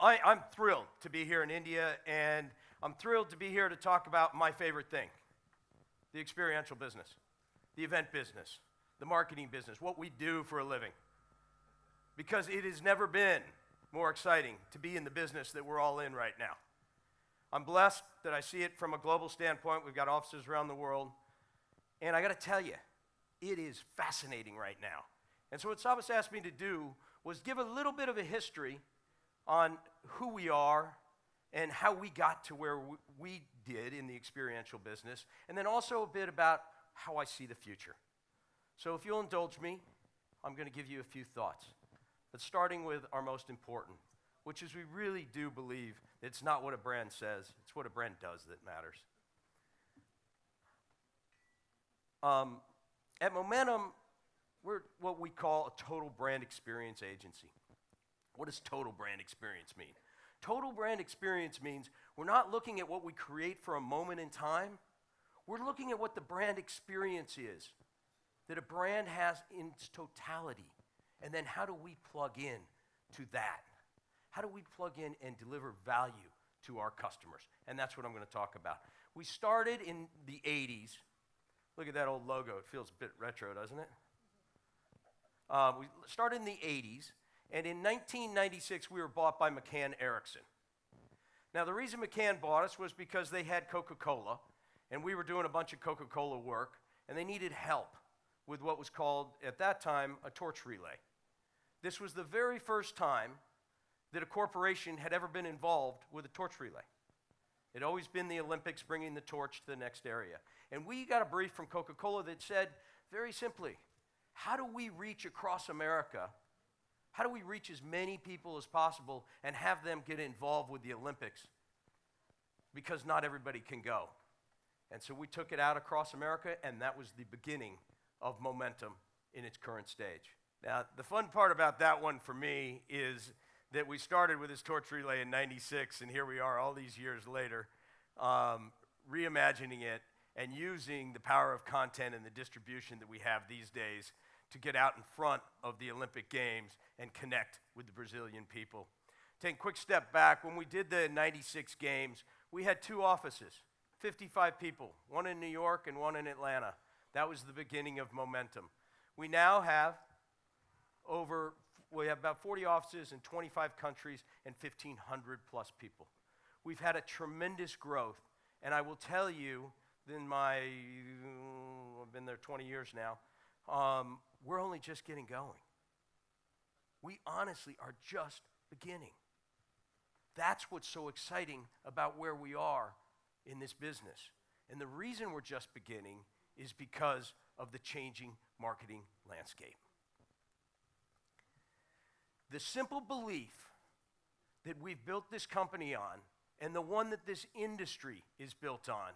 I'm thrilled to be here in India, and I'm thrilled to be here to talk about my favorite thing, the experiential business, the event business, the marketing business, what we do for a living. Because it has never been more exciting to be in the business that we're all in right now. I'm blessed that I see it from a global standpoint. We've got offices around the world. And I got to tell you, it is fascinating right now. And so what Sabas asked me to do was give a little bit of a history on who we are and how we got to where we did in the experiential business, and then also a bit about how I see the future. So if you'll indulge me, I'm going to give you a few thoughts. But starting with our most important, which is we really do believe that it's not what a brand says, it's what a brand does that matters. At Momentum, we're what we call a total brand experience agency. What does total brand experience mean? Total brand experience means we're not looking at what we create for a moment in time. We're looking at what the brand experience is, that a brand has in its totality. And then how do we plug in to that? How do we plug in and deliver value to our customers? And that's what I'm going to talk about. We started in the 80s. Look at that old logo. It feels a bit retro, doesn't it? We started in the 80s. And in 1996, we were bought by McCann Erickson. Now, the reason McCann bought us was because they had Coca-Cola, and we were doing a bunch of Coca-Cola work, and they needed help with what was called, at that time, a torch relay. This was the very first time that a corporation had ever been involved with a torch relay. It had always been the Olympics bringing the torch to the next area. And we got a brief from Coca-Cola that said, very simply, how do we reach across America? How do we reach as many people as possible and have them get involved with the Olympics? Because not everybody can go. And so we took it out across America, and that was the beginning of Momentum in its current stage. Now, the fun part about that one for me is that we started with this torch relay in '96, and here we are all these years later, reimagining it and using the power of content and the distribution that we have these days to get out in front of the Olympic Games and connect with the Brazilian people. Take a quick step back. When we did the '96 Games, we had two offices, 55 people, one in New York and one in Atlanta. That was the beginning of Momentum. We now have about 40 offices in 25 countries and 1,500 plus people. We've had a tremendous growth, and I will tell you, I've been there 20 years now, we're only just getting going. We honestly are just beginning. That's what's so exciting about where we are in this business. And the reason we're just beginning is because of the changing marketing landscape. The simple belief that we've built this company on, and the one that this industry is built on,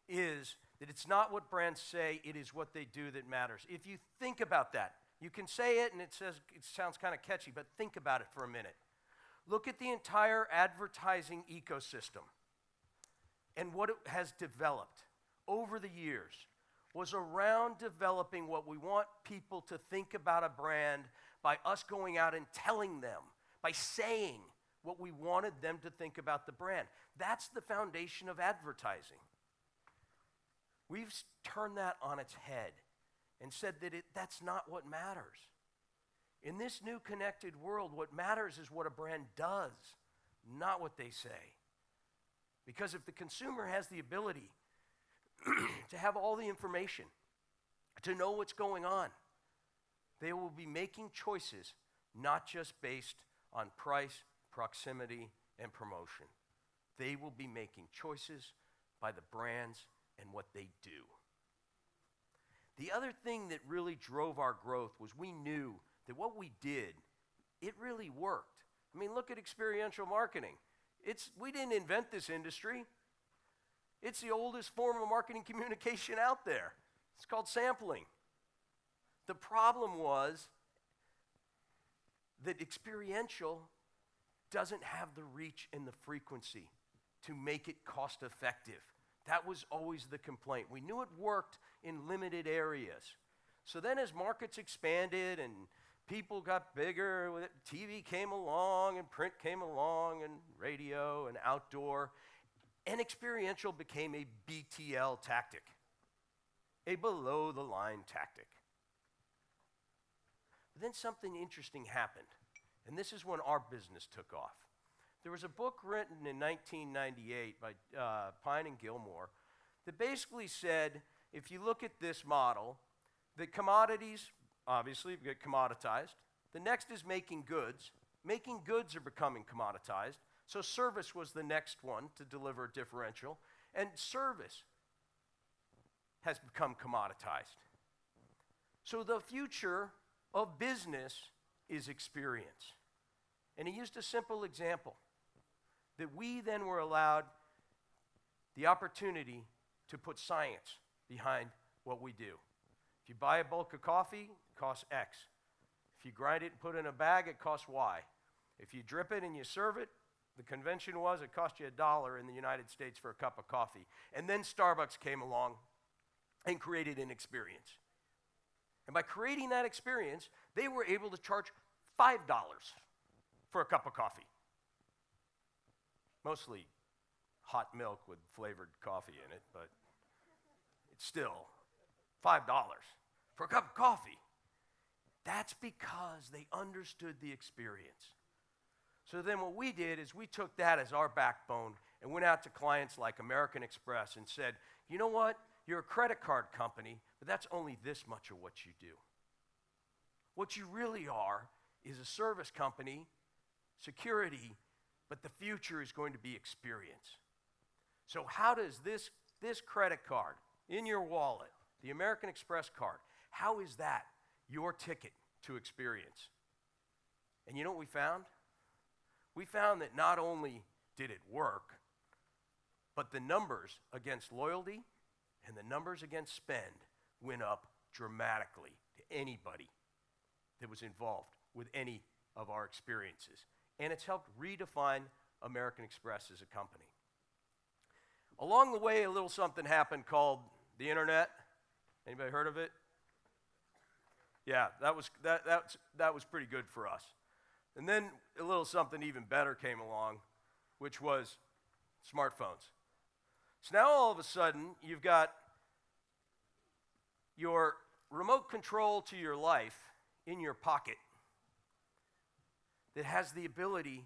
is that it's not what brands say, it is what they do that matters. If you think about that, you can say it and it sounds kind of catchy, but think about it for a minute. Look at the entire advertising ecosystem and what it has developed over the years was around developing what we want people to think about a brand by us going out and telling them, by saying what we wanted them to think about the brand. That's the foundation of advertising. We've turned that on its head and said that that's not what matters. In this new connected world, what matters is what a brand does, not what they say. Because if the consumer has the ability to have all the information, to know what's going on, they will be making choices not just based on price, proximity, and promotion. They will be making choices by the brands and what they do. The other thing that really drove our growth was we knew that what we did, it really worked. I mean, look at experiential marketing. We didn't invent this industry. It's the oldest form of marketing communication out there. It's called sampling. The problem was that experiential doesn't have the reach and the frequency to make it cost effective. That was always the complaint. We knew it worked in limited areas. So then as markets expanded and people got bigger, TV came along, and print came along, and radio, and outdoor, and experiential became a BTL tactic, a below-the-line tactic. But then something interesting happened, and this is when our business took off. There was a book written in 1998 by Pine and Gilmore that basically said, if you look at this model, that commodities obviously get commoditized. The next is making goods. Making goods are becoming commoditized. So service was the next one to deliver a differential. And service has become commoditized. So the future of business is experience. And he used a simple example, that we then were allowed the opportunity to put science behind what we do. If you buy a bulk of coffee, it costs X. If you grind it and put it in a bag, it costs Y. If you drip it and you serve it, the convention was it cost you $1 in the United States for a cup of coffee. And then Starbucks came along and created an experience. And by creating that experience, they were able to charge $5 for a cup of coffee. Mostly hot milk with flavored coffee in it, but it's still $5 for a cup of coffee. That's because they understood the experience. So then what we did is we took that as our backbone and went out to clients like American Express and said, you know what? You're a credit card company, but that's only this much of what you do. What you really are is a service company, security, but the future is going to be experience. So how does this credit card in your wallet, the American Express card, how is that your ticket to experience? And you know what we found? We found that not only did it work, but the numbers against loyalty and the numbers against spend went up dramatically to anybody that was involved with any of our experiences. And it's helped redefine American Express as a company. Along the way, a little something happened called the internet. Anybody heard of it? Yeah, that was pretty good for us. And then a little something even better came along, which was smartphones. So now all of a sudden, you've got your remote control to your life in your pocket that has the ability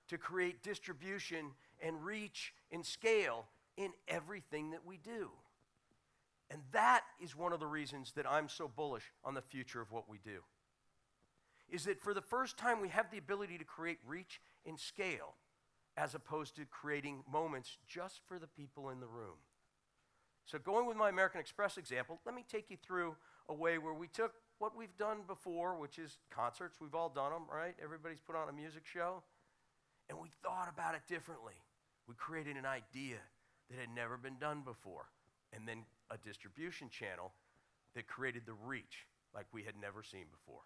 to create distribution and reach and scale in everything that we do. And that is one of the reasons that I'm so bullish on the future of what we do. Is that for the first time we have the ability to create reach and scale as opposed to creating moments just for the people in the room. So going with my American Express example, let me take you through a way where we took what we've done before, which is concerts. We've all done them, right? Everybody's put on a music show. And we thought about it differently. We created an idea that had never been done before. And then a distribution channel that created the reach like we had never seen before.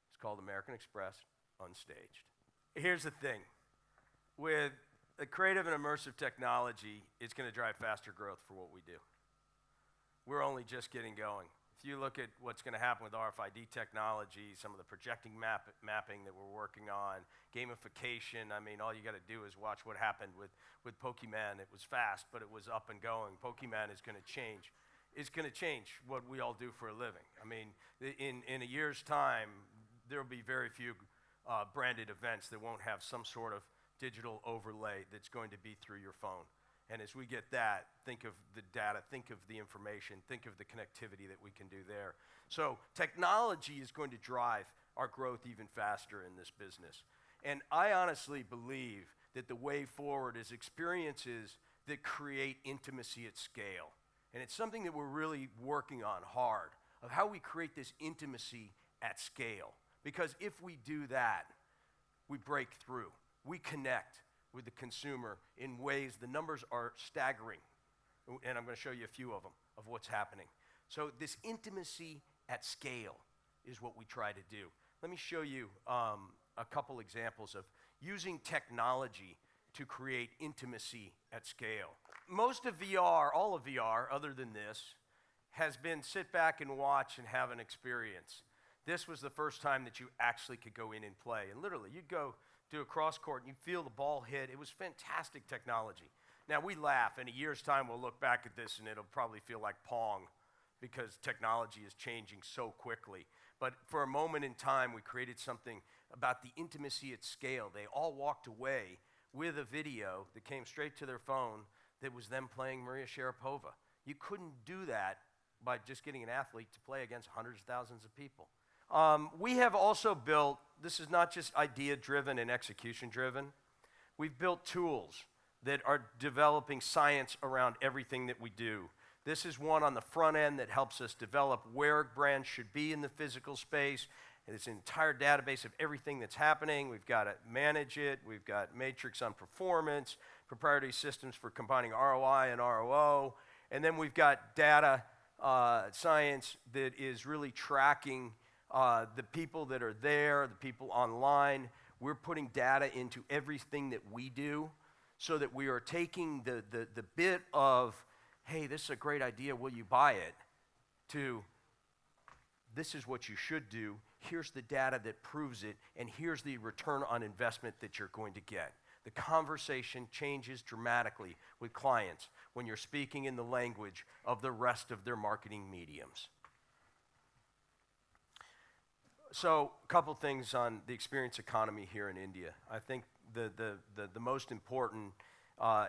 It's called American Express Unstaged. Here's the thing. With the creative and immersive technology, it's going to drive faster growth for what we do. We're only just getting going. If you look at what's going to happen with RFID technology, some of the projecting mapping that we're working on, gamification, I mean, all you got to do is watch what happened with Pokemon. It was fast, but it was up and going. Pokemon is going to change. It's going to change what we all do for a living. I mean, in a year's time, there will be very few branded events that won't have some sort of digital overlay that's going to be through your phone. And as we get that, think of the data, think of the information, think of the connectivity that we can do there. So technology is going to drive our growth even faster in this business. And I honestly believe that the way forward is experiences that create intimacy at scale. And it's something that we're really working on hard, of how we create this intimacy at scale. Because if we do that, we break through, we connect with the consumer in ways, the numbers are staggering. And I'm going to show you a few of them, of what's happening. So this intimacy at scale is what we try to do. Let me show you a couple examples of using technology to create intimacy at scale. Most of VR, all of VR, other than this, has been sit back and watch and have an experience. this was the first time that you actually could go in and play. And literally, you'd go do a cross court and you'd feel the ball hit. It was fantastic technology. Now, we laugh. In a year's time, we'll look back at this and it'll probably feel like Pong because technology is changing so quickly. But for a moment in time, we created something about the intimacy at scale. They all walked away with a video that came straight to their phone that was them playing Maria Sharapova. You couldn't do that by just getting an athlete to play against hundreds of thousands of people. We have also built, this is not just idea-driven and execution-driven. We've built tools that are developing science around everything that we do. This is one on the front end that helps us develop where brands should be in the physical space. And it's an entire database of everything that's happening. We've got to manage it. We've got matrix on performance, proprietary systems for combining ROI and ROO. And then we've got data science that is really tracking the people that are there, the people online. We're putting data into everything that we do so that we are taking the bit of, hey, this is a great idea, will you buy it, to this is what you should do, here's the data that proves it, and here's the return on investment that you're going to get. The conversation changes dramatically with clients when you're speaking in the language of the rest of their marketing mediums. So, a couple things on the experience economy here in India. I think the most important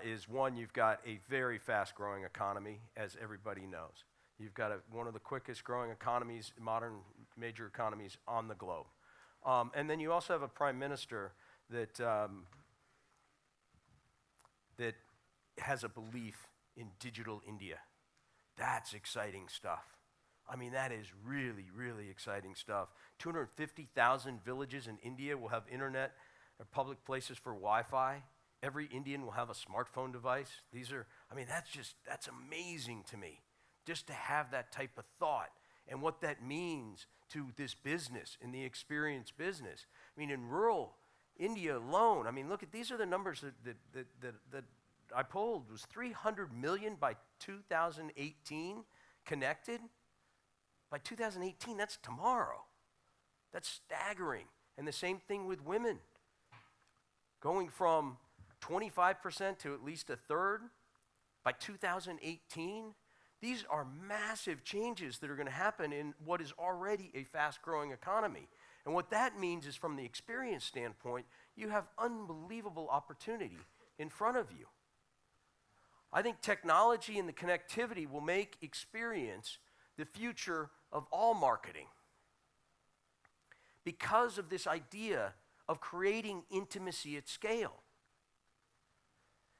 is one, you've got a very fast-growing economy, as everybody knows. You've got one of the quickest growing economies, modern major economies on the globe. And then you also have a prime minister that that has a belief in digital India. That's exciting stuff. I mean, that is really, really exciting stuff. 250,000 villages in India will have internet or public places for Wi-Fi. Every Indian will have a smartphone device. That's amazing to me, just to have that type of thought and what that means to this business, in the experience business. I mean, in rural India alone, I mean, look at, these are the numbers that I polled, was 300 million by 2018 connected. By 2018, that's tomorrow. That's staggering. And the same thing with women. Going from 25% to at least a third by 2018. These are massive changes that are going to happen in what is already a fast-growing economy. And what that means is, from the experience standpoint, you have unbelievable opportunity in front of you. I think technology and the connectivity will make experience the future of all marketing, because of this idea of creating intimacy at scale.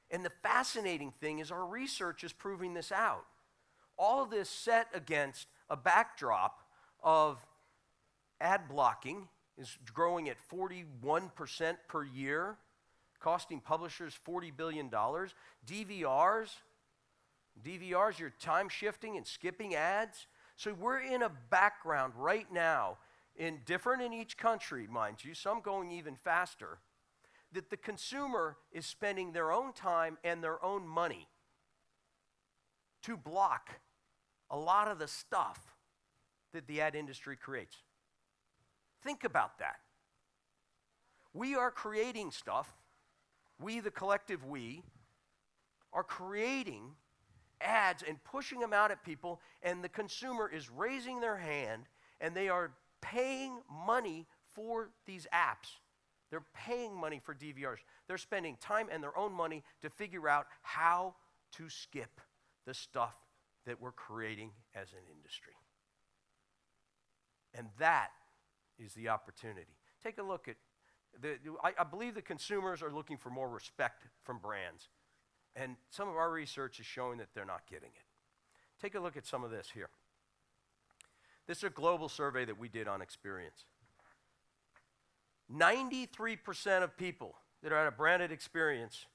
And the fascinating thing is, our research is proving this out. All of this set against a backdrop of ad blocking is growing at 41% per year, costing publishers $40 billion. DVRs, you're time shifting and skipping ads. So we're in a background right now, different in each country, mind you, some going even faster, that the consumer is spending their own time and their own money to block a lot of the stuff that the ad industry creates. Think about that. We are creating stuff. We, the collective we, are creating ads and pushing them out at people, and the consumer is raising their hand, and they are paying money for these apps. They're paying money for DVRs. They're spending time and their own money to figure out how to skip the stuff that we're creating as an industry. And that is the opportunity. Take a look at, I believe the consumers are looking for more respect from brands. And some of our research is showing that they're not getting it. Take a look at some of this here. This is a global survey that we did on experience. 93% of people that are at a branded experience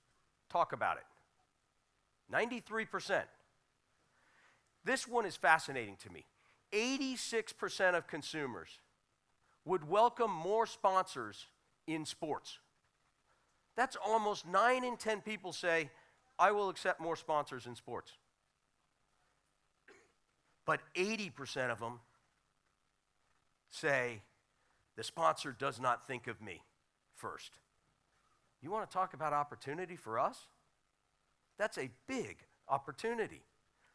talk about it. 93%. This one is fascinating to me. 86% of consumers would welcome more sponsors in sports. That's almost 9 in 10 people say, I will accept more sponsors in sports. But 80% of them say, the sponsor does not think of me first. You want to talk about opportunity for us? That's a big opportunity.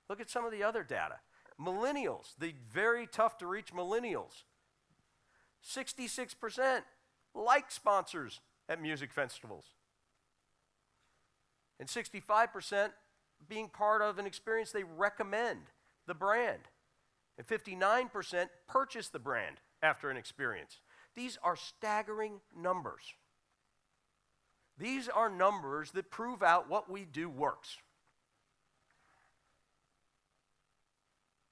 Look at some of the other data. Millennials, the very tough to reach millennials, 66% like sponsors at music festivals. And 65% being part of an experience they recommend the brand. And 59% purchase the brand after an experience. These are staggering numbers. These are numbers that prove out what we do works.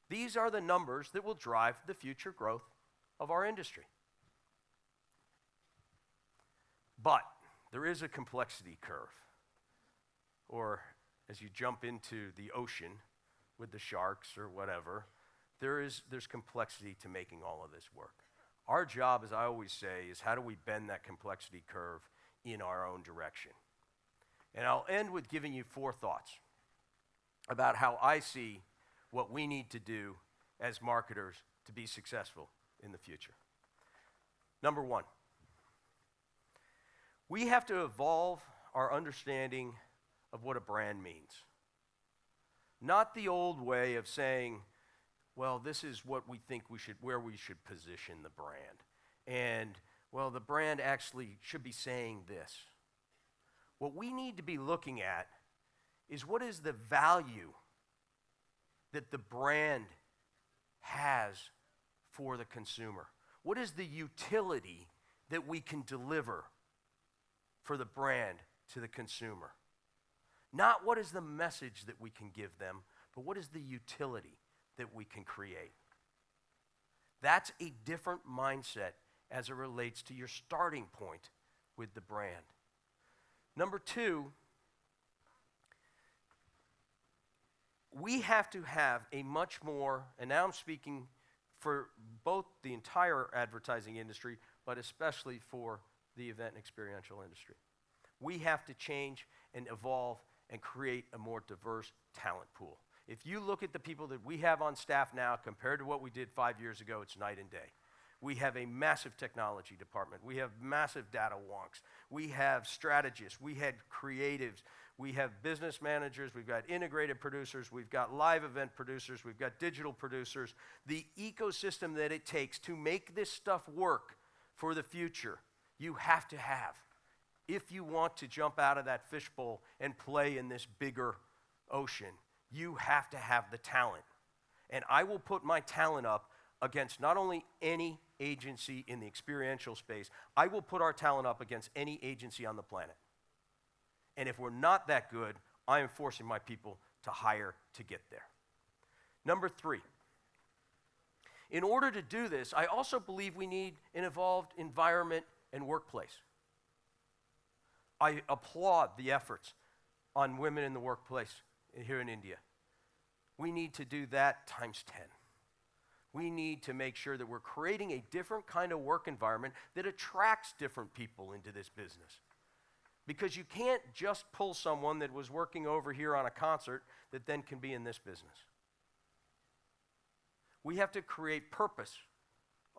These are the numbers that will drive the future growth of our industry. But there is a complexity curve. Or as you jump into the ocean with the sharks or whatever, there's complexity to making all of this work. Our job, as I always say, is how do we bend that complexity curve in our own direction? And I'll end with giving you 4 thoughts about how I see what we need to do as marketers to be successful in the future. Number 1, we have to evolve our understanding of what a brand means. Not the old way of saying, well, this is what we think where we should position the brand. And, well, the brand actually should be saying this. What we need to be looking at is what is the value that the brand has for the consumer? What is the utility that we can deliver for the brand to the consumer? Not what is the message that we can give them, but what is the utility that we can create? That's a different mindset as it relates to your starting point with the brand. Number 2, we have to have a much more, and now I'm speaking for both the entire advertising industry, but especially for the event and experiential industry. We have to change and evolve and create a more diverse talent pool. If you look at the people that we have on staff now compared to what we did 5 years ago, it's night and day. We have a massive technology department. We have massive data wonks. We have strategists. We have creatives. We have business managers. We've got integrated producers. We've got live event producers. We've got digital producers. The ecosystem that it takes to make this stuff work for the future, you have to have. If you want to jump out of that fishbowl and play in this bigger ocean, you have to have the talent. And I will put my talent up against not only any agency in the experiential space, I will put our talent up against any agency on the planet. And if we're not that good, I am forcing my people to hire to get there. Number 3, in order to do this, I also believe we need an evolved environment and workplace. I applaud the efforts on women in the workplace here in India. We need to do that times 10. We need to make sure that we're creating a different kind of work environment that attracts different people into this business. Because you can't just pull someone that was working over here on a concert that then can be in this business. We have to create purpose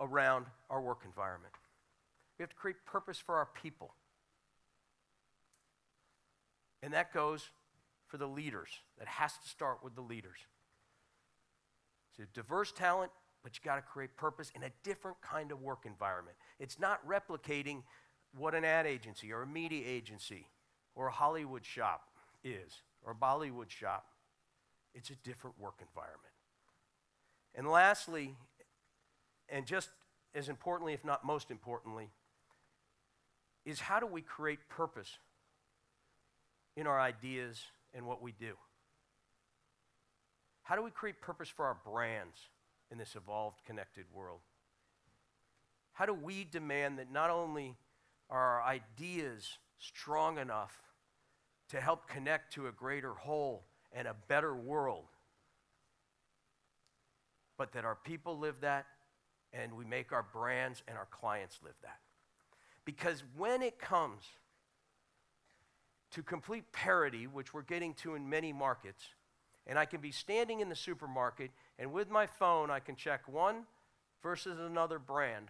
around our work environment. We have to create purpose for our people. And that goes for the leaders. That has to start with the leaders. So diverse talent, but you got to create purpose in a different kind of work environment. It's not replicating what an ad agency or a media agency or a Hollywood shop is, or a Bollywood shop. It's a different work environment. And lastly, and just as importantly, if not most importantly, is how do we create purpose in our ideas and what we do? How do we create purpose for our brands in this evolved, connected world? How do we demand that not only are our ideas strong enough to help connect to a greater whole and a better world, but that our people live that and we make our brands and our clients live that? Because when it comes to complete parity, which we're getting to in many markets, and I can be standing in the supermarket, and with my phone I can check 1, versus another brand.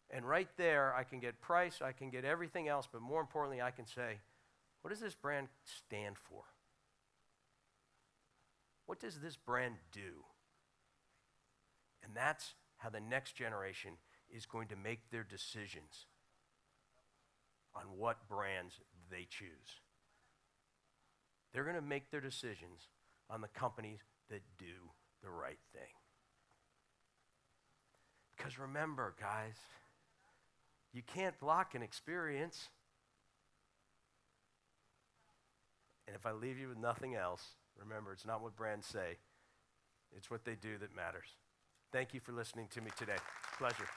And right there, I can get price, I can get everything else, but more importantly, I can say, what does this brand stand for? What does this brand do? And that's how the next generation is going to make their decisions on what brands they choose. They're going to make their decisions on the companies that do the right thing. Because remember, guys, you can't block an experience. And if I leave you with nothing else, remember, it's not what brands say, it's what they do that matters. Thank you for listening to me today. Pleasure.